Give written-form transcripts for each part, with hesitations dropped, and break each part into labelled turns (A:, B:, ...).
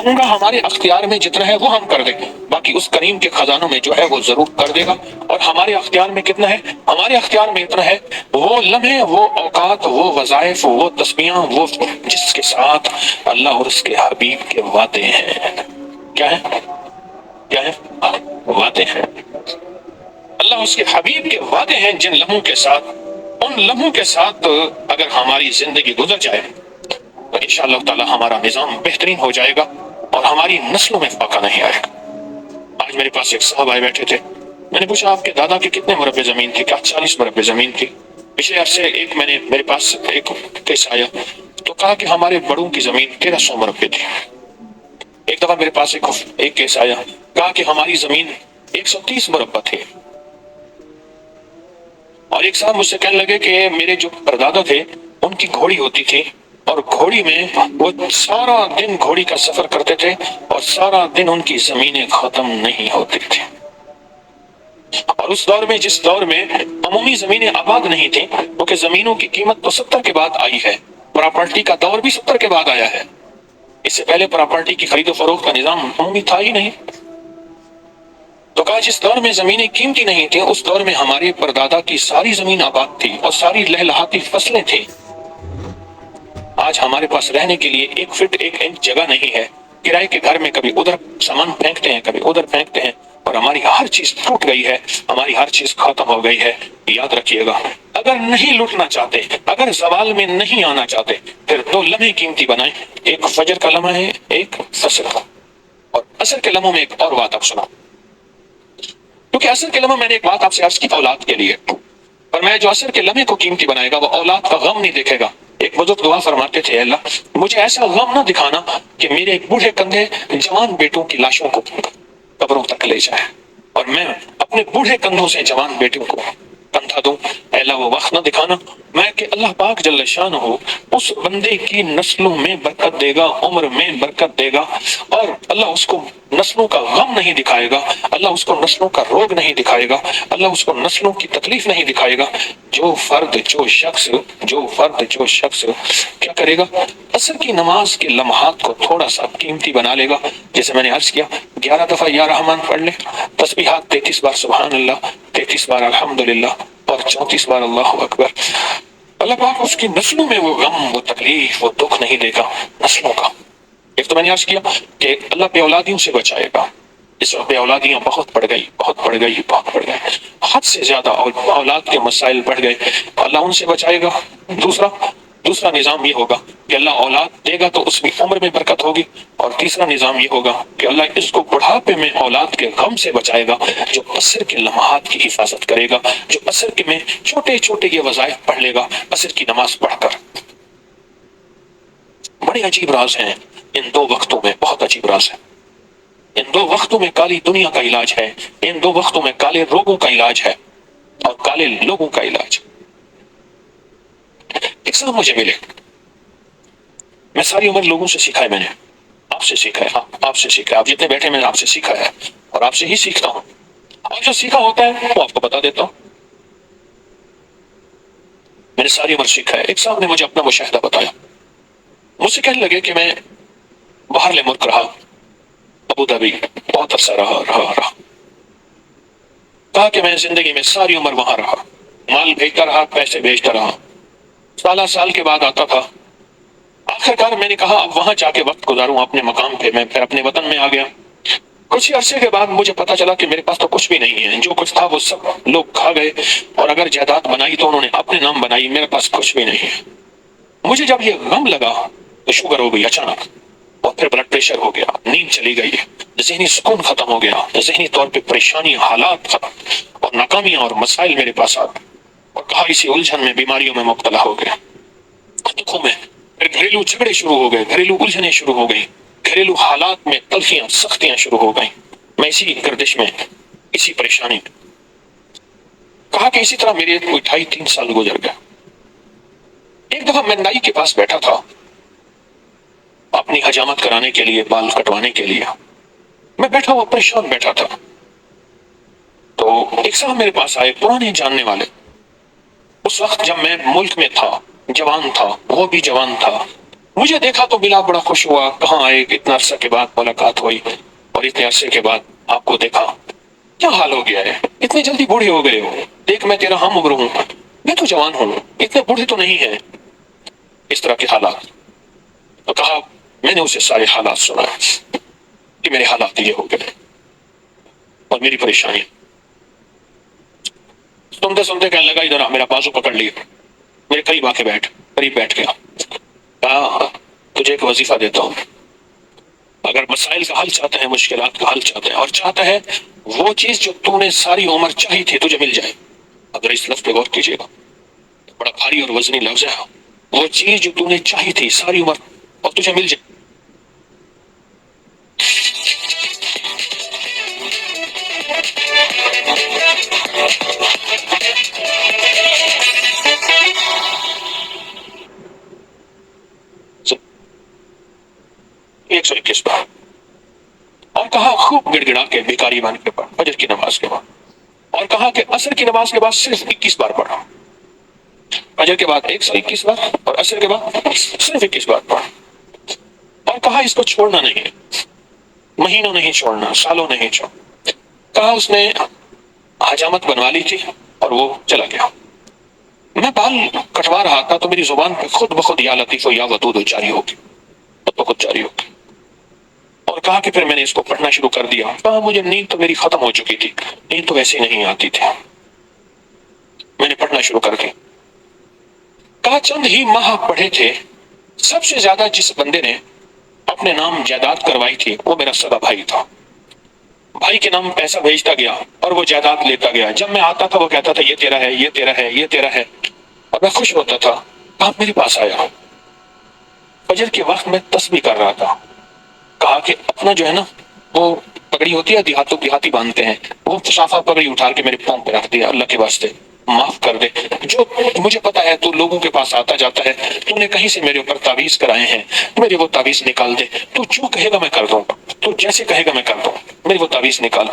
A: کہوں گا ہمارے اختیار میں جتنا ہے وہ ہم کر دیں، باقی اس کریم کے خزانوں میں جو ہے وہ ضرور کر دے گا۔ اور ہمارے اختیار میں کتنا ہے؟ ہمارے اختیار میں اتنا ہے، وہ لمحے، وہ اوقات، وہ وظائف، وہ تسبیحاں، وہ جس کے ساتھ اللہ اور اس کے حبیب کے وعدے ہیں۔ کیا ہے؟ کیا ہے؟ وعدے ہیں۔ اللہ اس کے حبیب کے وعدے ہیں جن لمحوں کے ساتھ، ان لمحوں کے ساتھ اگر ہماری زندگی گزر جائے تو انشاءاللہ تعالی ہمارا نظام بہترین ہو جائے گا اور ہماری نسلوں میں فاقہ نہیں آئے گا۔ آج میرے پاس ایک صاحب آئے بیٹھے تھے، میں نے پوچھا آپ کے دادا کے کتنے مربع زمین تھی؟ کہا 40 مربع زمین تھی۔ پچھلے عرصے میرے پاس ایک کیس آیا تو کہا کہ ہمارے بڑوں کی زمین 1300 مربع تھی۔ ایک دفعہ میرے پاس ایک کیس آیا، کہا کہ ہماری زمین 130 مربع تھی۔ اور ایک صاحب مجھ سے کہنے لگے کہ میرے جو پردادا تھے ان کی گھوڑی ہوتی تھی، اور گھوڑی میں وہ سارا دن گھوڑی کا سفر کرتے تھے اور سارا دن ان کی زمینیں ختم نہیں ہوتی تھی۔ اور اس دور میں، جس دور میں عمومی زمینیں آباد نہیں تھیں، کیونکہ زمینوں کی قیمت تو 70 کے بعد آئی ہے، پراپرٹی کا دور بھی 70 کے بعد آیا ہے، اس سے پہلے پراپرٹی کی خرید و فروخت کا نظام عمومی تھا ہی نہیں۔ تو کہا جس دور میں زمینیں قیمتی نہیں تھیں، اس دور میں ہمارے پردادا کی ساری زمین آباد تھی اور ساری لہلہاتی فصلیں تھیں۔ آج ہمارے پاس رہنے کے لیے 1 فٹ 1 انچ جگہ نہیں ہے، کرائے کے گھر میں کبھی ادھر سامان پھینکتے ہیں، کبھی ادھر پھینکتے ہیں، اور ہماری ہر چیز ٹوٹ گئی ہے، ہماری ہر چیز ختم ہو گئی ہے۔ یاد رکھیے گا، اگر نہیں لوٹنا چاہتے، اگر زوال میں نہیں آنا چاہتے، پھر 2 لمحے قیمتی بنائیں، ایک فجر کا لمحہ ہے، ایک عصر کا، اور عصر کے لمحوں میں ایک اور بات آپ سنا، کیونکہ عصر کے لمحہ میں نے ایک بات آپ سے عرض کی اولاد کے لیے، اور میں جو عصر کے لمحے کو قیمتی بنائے گا وہ اولاد کا غم نہیں دیکھے گا۔ ایک بزرگ دعا فرماتے تھے، اللہ مجھے ایسا غم نہ دکھانا کہ میرے بوڑھے کندھے جوان بیٹوں کی لاشوں کو قبروں تک لے جائے، اور میں اپنے بوڑھے کندھوں سے جوان بیٹوں کو کندھا دوں۔ اے اللہ وہ وقت نہ دکھانا میں کہ اللہ پاک جل شان ہو اس بندے کی نسلوں میں برکت دے گا، عمر میں برکت دے گا، اور اللہ اس کو نسلوں کا غم نہیں دکھائے گا، اللہ اس کو نسلوں کا روگ نہیں دکھائے گا، اللہ اس کو نسلوں کی تکلیف نہیں دکھائے گا۔ جو فرد جو شخص کیا کرے گا؟ عصر کی نماز کے لمحات کو تھوڑا سا قیمتی بنا لے گا، جیسے میں نے عرض کیا 11 دفعہ یا رحمان پڑھ لے، تسبیحات 33 بار سبحان اللہ، 33 بار الحمدللہ، اور 34 بار اللہ اکبر۔ اللہ پاک اس کی نسلوں میں وہ غم، وہ تکلیف، وہ دکھ نہیں دے گا نسلوں کا۔ ایک تو میں نے عرض کیا کہ اللہ بے اولادیوں سے بچائے گا، اس وقت بے اولادیاں بہت بڑھ گئی، حد سے زیادہ اولاد کے مسائل بڑھ گئے، اللہ ان سے بچائے گا۔ دوسرا نظام یہ ہوگا کہ اللہ اولاد دے گا تو اس کی عمر میں برکت ہوگی، اور تیسرا نظام یہ ہوگا کہ اللہ اس کو بڑھاپے میں اولاد کے غم سے بچائے گا، جو عصر کے لمحات کی حفاظت کرے گا، جو عصر کے میں چھوٹے چھوٹے یہ وظائف پڑھ لے گا عصر کی نماز پڑھ کر۔ بڑے عجیب راز ہیں ان 2 وقتوں میں، بہت عجیب راز ہے۔ ان 2 وقتوں میں کالی دنیا کا علاج ہے، ان 2 وقتوں میں کالے روگوں کا علاج ہے اور کالے لوگوں کا علاج۔ ایک صاحب مجھے ملے، میں ساری عمر لوگوں سے سیکھا ہے، میں نے آپ سے سیکھا ہے، آپ سے سیکھا ہے، آپ جتنے بیٹھے میں نے آپ سے سیکھا ہے اور آپ سے ہی سیکھتا ہوں، اور جو سیکھا ہوتا ہے وہ آپ کو بتا دیتا ہوں۔ میں نے ساری عمر سیکھا ہے۔ ایک صاحب نے مجھے اپنا مشاہدہ بتایا، مجھ سے کہنے لگے کہ میں باہر ملک رہا، ابو ظبی بہت عرصہ رہا، کہا کہ میں زندگی میں ساری عمر وہاں رہا، مال بھیجتا رہا، پیسے بھیجتا رہا، سال کے بعد آتا تھا۔ آخر کار میں نے کہا اب وہاں جا کے وقت گزاروں اپنے مقام پہ، میں پھر اپنے وطن میں آ گیا۔ کچھ ہی عرصے کے بعد مجھے پتا چلا کہ میرے پاس تو کچھ بھی نہیں ہے، جو کچھ تھا وہ سب لوگ کھا گئے، اور اگر جائیداد بنائی تو انہوں نے اپنے نام بنائی، میرے پاس کچھ بھی نہیں ہے۔ مجھے جب یہ غم لگا تو شوگر ہو گئی اچانک، اور پھر بلڈ پریشر ہو گیا، نیند چلی گئی، ذہنی سکون ختم ہو گیا، ذہنی طور پہ پریشانی، حالات ختم، اور ناکامیاں اور مسائل میرے پاس آ گئے، اور کہا اسی الجھن میں، بیماریوں میں مبتلا ہو گیا، دکھوں میں، پھر گھریلو جھگڑے شروع ہو گئے، گھریلو الجھنیں شروع ہو گئی، گھریلو حالات میں تلخیاں سختیاں شروع ہو گئیں، میں اسی گردش میں، اسی پریشانی میں۔ کہا کہ اسی طرح میرے کوئی 2.5-3 سال گزر گیا۔ ایک دفعہ میں نائی کے پاس بیٹھا تھا اپنی حجامت کرانے کے لیے، بال کٹوانے کے لیے، میں بیٹھا ہوا پریشان بیٹھا تھا، تو ایک صاحب میرے پاس آئے، پرانے جاننے والے، اس وقت جب میں ملک میں تھا، جوان تھا، وہ بھی جوان تھا، مجھے دیکھا تو ملا، بڑا خوش ہوا، کہاں آئے، اتنا عرصے کے بعد ملاقات ہوئی اور اتنے عرصے کے بعد آپ کو دیکھا، کیا حال ہو گیا ہے، اتنی جلدی بوڑھے ہو گئے ہو، دیکھ میں تیرا ہم عمر ہوں، میں تو جوان ہوں، اتنے بوڑھے تو نہیں ہے، اس طرح کے حالات۔ تو کہا، میں نے اسے سارے حالات سنا کہ میرے حالات یہ ہو گئے اور میری پریشانی۔ سنتے سنتے کہنے لگا، ادھر آ، میرا بازو پکڑ لیا، میرے قریب آ کے بیٹھ، قریب بیٹھ گیا، کہا تجھے ایک وظیفہ دیتا ہوں، اگر مسائل کا حل چاہتا ہے، مشکلات کا حل چاہتا ہے، اور چاہتا ہے وہ چیز جو تو نے ساری عمر چاہی تھی تجھے مل جائے، اگر اس لفظ پہ غور کیجیے گا، بڑا بھاری اور وزنی لفظ ہے، وہ چیز جو تو نے چاہی تھی ساری عمر اور تجھے مل جائے۔ ایک سو اکیس بار، اور کہا خوب گڑ گڑا کے بھیکاری بن کے پڑھ فجر کی نماز کے بعد، اور کہا کہ عصر کی نماز کے بعد صرف 21 بار پڑھا، فجر کے بعد 121 بار اور عصر کے بعد صرف 21 بار پڑھا، اور کہا اس کو چھوڑنا نہیں، مہینوں نہیں چھوڑنا، سالوں نہیں چھوڑنا۔ کہا اس نے حجامت بنوا لی تھی اور وہ چلا گیا، میں بال کٹوا رہا تھا تو میری زبان پہ خود بخود یا لطیف و یا ودود جاری ہوگی، خود بخود جاری ہوگی، اور کہا کہ پھر میں نے اس کو پڑھنا شروع کر دیا، کہا مجھے نیند تو میری ختم ہو چکی تھی، نیند تو ویسے نہیں آتی تھی، میں نے پڑھنا شروع کر دی، کہا چند ہی ماہ پڑھے تھے، سب سے زیادہ جس بندے نے اپنے نام جائیداد کروائی تھی وہ میرا سگا بھائی تھا، بھائی کے نام پیسہ بھیجتا گیا اور وہ جائیداد لیتا گیا، جب میں آتا تھا وہ کہتا تھا یہ تیرا ہے، یہ تیرا ہے، یہ تیرا ہے، اور میں خوش ہوتا تھا۔ آپ میرے پاس آیا، فجر کے وقت میں تسبیح کر رہا تھا، کہا کہ اپنا جو ہے نا وہ پگڑی ہوتی ہے، دیہاتی باندھتے ہیں، وہ صافہ پگڑی اٹھا کے میرے پاؤں پہ رکھ دیا، اللہ کے واسطے معاف کر دے، جو مجھے پتا ہے تو لوگوں کے پاس آتا جاتا ہے، تو نے کہیں سے میرے اوپر تعویذ کرائے ہیں، میری وہ تعویذ نکال دے، تو جو کہے گا میں کر دوں، تو جیسے کہے گا میں کر دوں، میری وہ تعویذ نکال،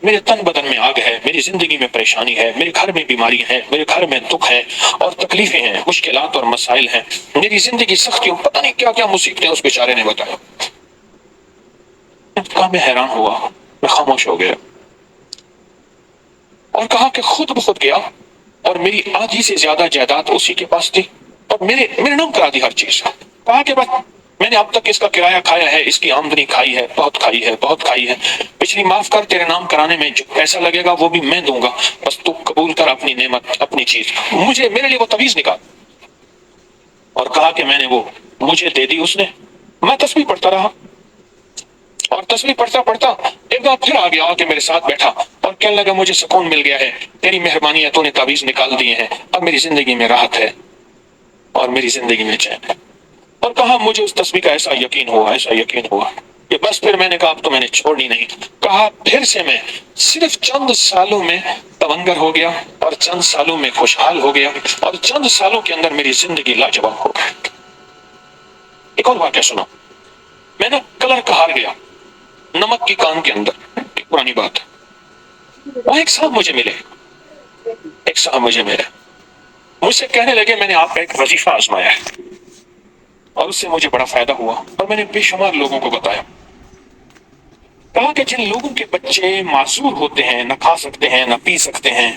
A: میرے تن بدن میں آگ ہے، میری زندگی میں پریشانی ہے، میرے گھر میں بیماری ہے، میرے گھر میں دکھ ہے اور تکلیفیں ہیں، مشکلات اور مسائل ہیں، میری زندگی سختیوں، پتہ نہیں کیا کیا مصیبتیں اس بیچارے نے بتایا۔ کہا میں حیران ہوا، میں خاموش ہو گیا، اور کہا کہ خود بخود گیا اور میری آدھی سے زیادہ جائیداد اسی کے پاس تھی اور میرے نام کرا دی ہر چیز، کہا کہ بس میں نے اب تک اس کا کرایہ کھایا ہے، اس کی آمدنی کھائی ہے، بہت کھائی ہے، بہت کھائی ہے، پچھلی معاف کر، تیرے نام کرانے میں جو پیسہ لگے گا وہ بھی میں دوں گا، بس تو قبول کر اپنی نعمت، اپنی چیز، مجھے میرے لیے وہ تعویذ نکال، اور کہا کہ میں نے وہ مجھے دے دی اس نے، میں تسبیح پڑھتا رہا، اور تسبیح پڑھتا پڑھتا ایک بار پھر آ گیا آ کے میرے ساتھ بیٹھا اور کہنے لگا مجھے سکون مل گیا ہے، تیری مہربانی ہے، تو نے تعویذ نکال دیے ہیں، اب میری زندگی میں راحت ہے اور میری زندگی میں چین ہے، اور کہا مجھے اس تسبیح کا ایسا یقین ہوا، ایسا یقین ہوا کہ بس پھر میں نے کہا اب تو میں نے چھوڑنی نہیں، کہا پھر سے میں صرف چند سالوں میں تونگر ہو گیا اور چند سالوں میں خوشحال ہو گیا اور چند سالوں کے اندر میری زندگی لاجواب ہو گئی۔ ایک اور واقعہ سنو، میں نا کلر کہار گیا نمک کی کان کے اندر، ایک پرانی بات، وہاں ایک صاحب مجھے ملے، ایک صاحب مجھے ملے، مجھ سے کہنے لگے میں نے آپ کا ایک وظیفہ آزمایا ہے اور اس سے مجھے بڑا فائدہ ہوا اور میں نے بے شمار لوگوں کو بتایا، کہا کہ جن لوگوں کے بچے معذور ہوتے ہیں، نہ کھا سکتے ہیں، نہ پی سکتے ہیں،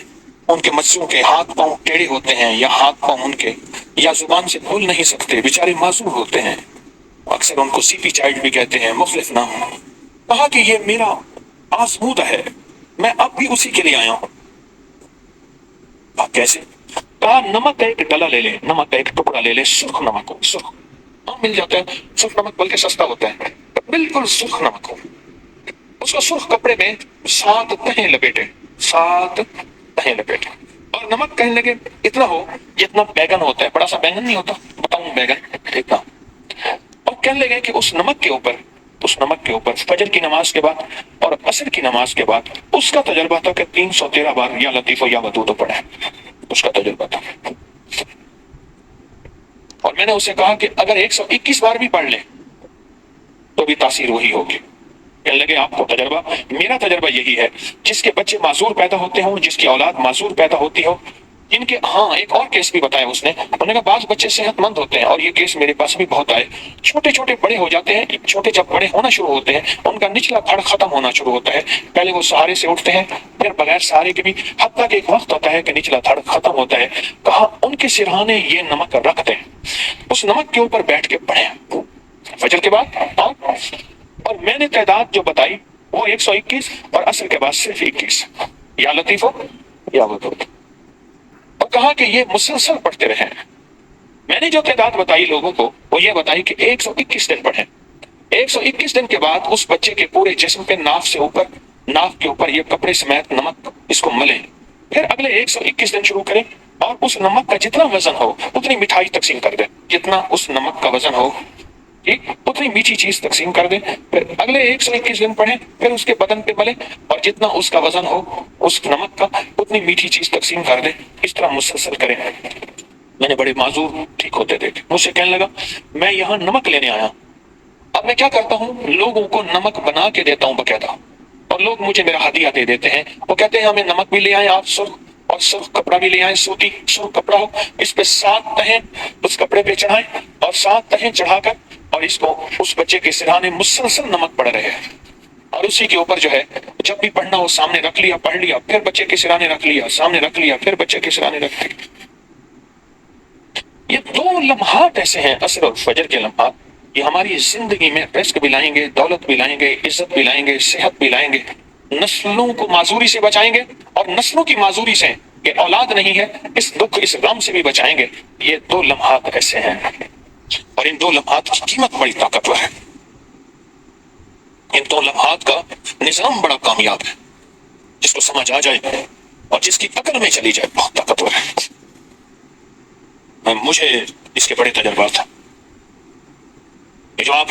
A: ان کے بچوں کے ہاتھ پاؤں ٹیڑھے ہوتے ہیں یا ہاتھ پاؤں ان کے یا زبان سے بول نہیں سکتے، بیچارے معذور ہوتے ہیں، اکثر ان کو سی پی چائلڈ بھی کہتے ہیں، مخلص نام، کہا کہ یہ میرا آزمودہ ہے، میں اب بھی اسی کے لیے آیا ہوں۔ کہا کیسے؟ کہا نمک کا ایک ڈلا لے لے، نمک کا ایک ٹکڑا لے لے، سرخ نمک ہو، سرخ، ہاں مل جاتا ہے سرخ نمک، بلکہ سستا ہوتا ہے، بالکل سرخ نمک ہو، اس کو سرخ کپڑے میں 7 تہیں لپیٹے، 7 تہیں لپیٹے، اور نمک کہنے لگے اتنا ہو جتنا بیگن ہوتا ہے، بڑا سا بیگن نہیں ہوتا، بتاؤں بیگن اتنا، اور کہنے لگے کہ اس نمک کے اوپر فجر کی نماز کے بعد اور عصر کی نماز کے بعد اس کا تجربہ تھا کہ 313 بار یا لطیف و یا ودود پڑھے، اس کا تجربہ تھا، اور میں نے اسے کہا کہ اگر 121 بار بھی پڑھ لیں تو بھی تاثیر وہی ہوگی۔ کہنے لگے آپ کو تجربہ، میرا تجربہ یہی ہے، جس کے بچے معذور پیدا ہوتے ہوں، جس کی اولاد معذور پیدا ہوتی ہو، ان کے ہاں ایک اور کیس بھی بتایا اس نے، انہوں نے کہا بعض بچے صحت مند ہوتے ہیں، اور یہ کیس میرے پاس بھی بہت آئے، چھوٹے چھوٹے بڑے ہو جاتے ہیں، چھوٹے جب بڑے ہونا شروع ہوتے ہیں ان کا نچلا دھڑ ختم ہونا شروع ہوتا ہے، پہلے وہ سہارے سے اٹھتے ہیں پھر بغیر سہارے کے بھی، حتیٰ کہ ایک وقت ہوتا ہے کہ نچلا دھڑ ختم ہوتا ہے، کہا ان کے سرہانے یہ نمک رکھتے ہیں، اس نمک کے اوپر بیٹھ کے پڑھیں فجر کے بعد، اور میں نے تعداد جو بتائی وہ 121 اور عصر کے بعد صرف 21، یا لطیف ہو یا ودود، اور کہا کہ یہ مسلسل پڑھتے رہیں۔ میں نے جو تعداد بتائی لوگوں کو وہ یہ بتائی کہ 121 دن پڑھیں، 121 دن کے بعد اس بچے کے پورے جسم پہ ناف کے اوپر یہ کپڑے سمیت نمک اس کو ملیں، پھر اگلے 121 دن شروع کریں اور اس نمک کا جتنا وزن ہو اتنی مٹھائی تقسیم کر دیں، جتنا اس نمک کا وزن ہو ٹھیک اتنی میٹھی چیز تقسیم کر دیں، پھر اگلے 121 دن پڑھیں، پھر اس کے بدن پہ ملیں اور جتنا اس کا وزن ہو اس نمک کا اتنی میٹھی چیز تقسیم کر دیں، اس طرح مسلسل کریں۔ میں نے بڑے معذور ٹھیک ہوتے دیکھے، مجھ سے کہنے لگا میں یہاں نمک لینے آیا، اب میں کیا کرتا ہوں لوگوں کو نمک بنا کے دیتا ہوں باقاعدہ، اور لوگ مجھے میرا ہدیہ دے دیتے ہیں، وہ کہتے ہیں ہمیں نمک بھی لے آئے آپ سرخ، اور سرخ کپڑا بھی لے آئے، سوتی سرخ کپڑا ہو، اس پہ 7 تہیں اس کپڑے پہ چڑھائیں اور 7 تہیں چڑھا کر اور اس کو اس بچے کے سرہانے مسلسل نمک پڑ رہے ہیں، اور اسی کے اوپر جو ہے جب بھی پڑھنا ہو سامنے رکھ لیا پڑھ لیا، پھر بچے کے سرانے رکھ لیا سامنے رکھ لیا، پھر بچے کے سرانے رکھ لیا۔ یہ 2 لمحات ایسے ہیں عصر اور فجر کے لمحات، یہ ہماری زندگی میں رزق بھی لائیں گے، دولت بھی لائیں گے، عزت بھی لائیں گے، صحت بھی لائیں گے، نسلوں کو معذوری سے بچائیں گے، اور نسلوں کی معذوری سے کہ اولاد نہیں ہے اس دکھ اس غم سے بھی بچائیں گے۔ یہ 2 لمحات ایسے ہیں، اور ان 2 لمحات کی قیمت بڑی طاقتور ہے، ان 2 لمحات کا نظام بڑا کامیاب ہے، جس کو سمجھ آ جائے اور جس کی عقل میں چلی جائے بہت طاقتور ہے۔ مجھے اس کے بڑے تجربات ہیں جو آپ